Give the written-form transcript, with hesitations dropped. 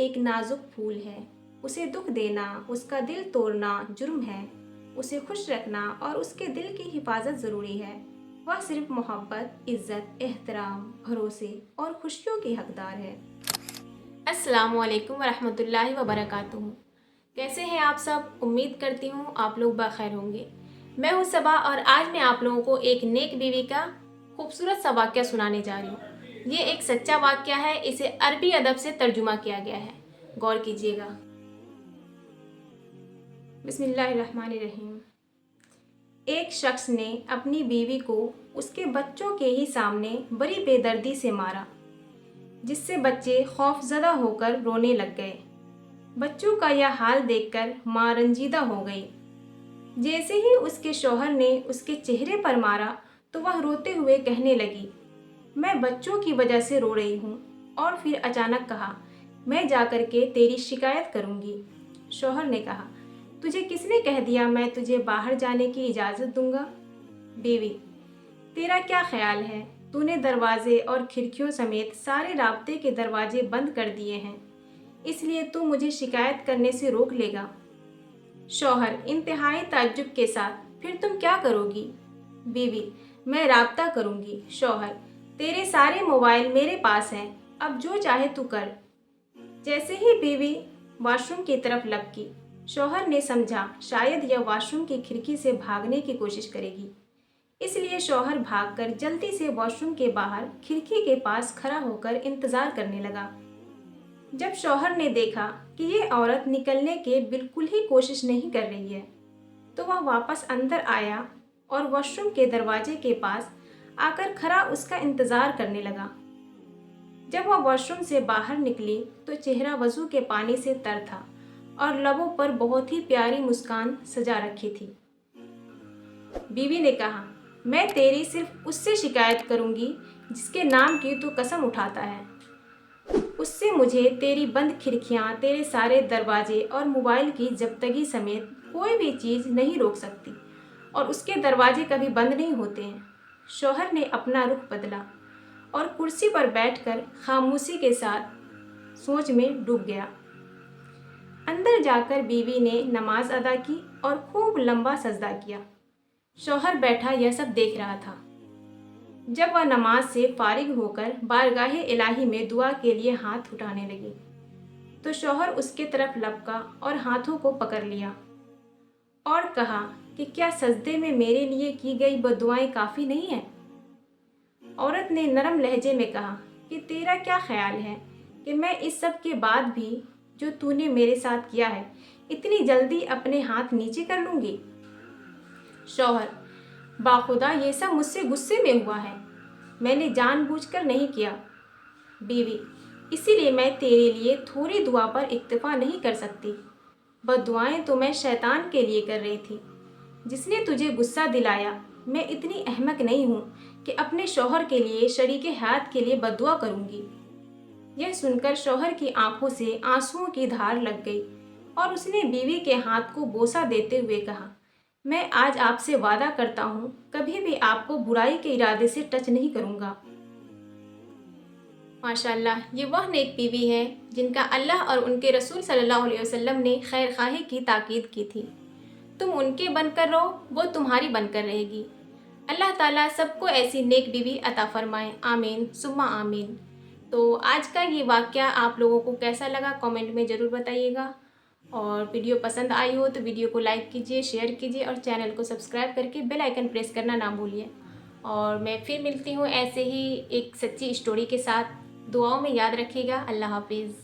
एक नाजुक फूल है, उसे दुख देना, उसका दिल तोड़ना जुर्म है। उसे खुश रखना और उसके दिल की हिफाजत ज़रूरी है। वह सिर्फ मोहब्बत, इज़्ज़त, एहतराम, भरोसे और खुशियों की हकदार है। अस्सलामु अलैकुम वरहमतुल्लाहि वबरकातुहू। कैसे हैं आप सब? उम्मीद करती हूँ आप लोग बखैर होंगे। मैं हूँ सबा और आज मैं आप लोगों को एक नेक बीवी का खूबसूरत सा वाक़या सुनाने जा रही हूँ। ये एक सच्चा वाक़या है, इसे अरबी अदब से तर्जुमा किया गया है। गौर कीजिएगा। बिस्मिल्लाहिर्रहमानिर्रहीम। एक शख्स ने अपनी बीवी को उसके बच्चों के ही सामने बड़ी बेदर्दी से मारा, जिससे बच्चे खौफजदा होकर रोने लग गए। बच्चों का यह हाल देखकर माँ रंजीदा हो गई। जैसे ही उसके शौहर ने उसके चेहरे पर मारा तो वह रोते हुए कहने लगी, मैं बच्चों की वजह से रो रही हूँ। और फिर अचानक कहा, मैं जाकर के तेरी शिकायत करूँगी। शौहर ने कहा, तुझे किसने कह दिया मैं तुझे बाहर जाने की इजाज़त दूंगा? बीवी, तेरा क्या ख्याल है? तूने दरवाजे और खिड़कियों समेत सारे राब्ते के दरवाजे बंद कर दिए हैं, इसलिए तू मुझे शिकायत करने से रोक लेगा? शौहर इंतहाई ताज्जुब के साथ, फिर तुम क्या करोगी? बीवी, मैं राब्ता करूंगी। शौहर, तेरे सारे मोबाइल मेरे पास हैं, अब जो चाहे तू कर। जैसे ही बीवी वॉशरूम की तरफ लपकी, शौहर ने समझा शायद यह वॉशरूम की खिड़की से भागने की कोशिश करेगी, इसलिए शौहर भागकर जल्दी से वॉशरूम के बाहर खिड़की के पास खड़ा होकर इंतजार करने लगा। जब शौहर ने देखा कि ये औरत निकलने के बिल्कुल ही कोशिश नहीं कर रही है, तो वह वापस अंदर आया और वॉशरूम के दरवाजे के पास आकर खड़ा उसका इंतजार करने लगा। जब वह वॉशरूम से बाहर निकली तो चेहरा वजू के पानी से तर था और लबों पर बहुत ही प्यारी मुस्कान सजा रखी थी। बीवी ने कहा, मैं तेरी सिर्फ उससे शिकायत करूंगी जिसके नाम की तू कसम उठाता है। उससे मुझे तेरी बंद खिड़कियां, तेरे सारे दरवाजे और मोबाइल की जब्तगी समेत कोई भी चीज़ नहीं रोक सकती, और उसके दरवाजे कभी बंद नहीं होते हैं। शौहर ने अपना रुख बदला और कुर्सी पर बैठकर खामोशी के साथ सोच में डूब गया। अंदर जाकर बीवी ने नमाज अदा की और खूब लंबा सजदा किया। शौहर बैठा यह सब देख रहा था। जब वह नमाज से फारिग होकर बारगाहे इलाही में दुआ के लिए हाथ उठाने लगी, तो शौहर उसके तरफ लपका और हाथों को पकड़ लिया और कहा कि क्या सजदे में मेरे लिए की गई बद्दुआएं काफ़ी नहीं है? औरत ने नरम लहजे में कहा कि तेरा क्या ख्याल है कि मैं इस सब के बाद भी जो तूने मेरे साथ किया है, इतनी जल्दी अपने हाथ नीचे कर लूँगी? शौहर, बाखुदा ये सब मुझसे गुस्से में हुआ है, मैंने जानबूझकर नहीं किया। बीवी, इसीलिए मैं तेरे लिए थोड़ी दुआ पर इक्तफा नहीं कर सकती। बद्दुआएं तो मैं शैतान के लिए कर रही थी, जिसने तुझे गुस्सा दिलाया। मैं इतनी अहमक नहीं हूँ कि अपने शौहर के लिए, शरीके हयात के लिए बद्दुआ करूँगी। यह सुनकर शौहर की आंखों से आंसुओं की धार लग गई और उसने बीवी के हाथ को बोसा देते हुए कहा, मैं आज आपसे वादा करता हूँ कभी भी आपको बुराई के इरादे से टच नहीं करूँगा। माशाअल्लाह, ये वह नेक बीवी है जिनका अल्लाह और उनके रसूल सल्लल्लाहु अलैहि वसल्लम ने खैर खाही की ताकीद की थी। तुम उनके बनकर रहो, वो तुम्हारी बनकर रहेगी। अल्लाह ताला सबको ऐसी नेक बीवी अता फरमाए। आमीन सुम्मा आमीन। तो आज का ये वाक़या आप लोगों को कैसा लगा कमेंट में ज़रूर बताइएगा, और वीडियो पसंद आई हो तो वीडियो को लाइक कीजिए, शेयर कीजिए और चैनल को सब्सक्राइब करके बेल आइकन प्रेस करना ना भूलिए। और मैं फिर मिलती हूँ ऐसे ही एक सच्ची स्टोरी के साथ। दुआओं में याद रखिएगा। अल्लाह हाफिज़।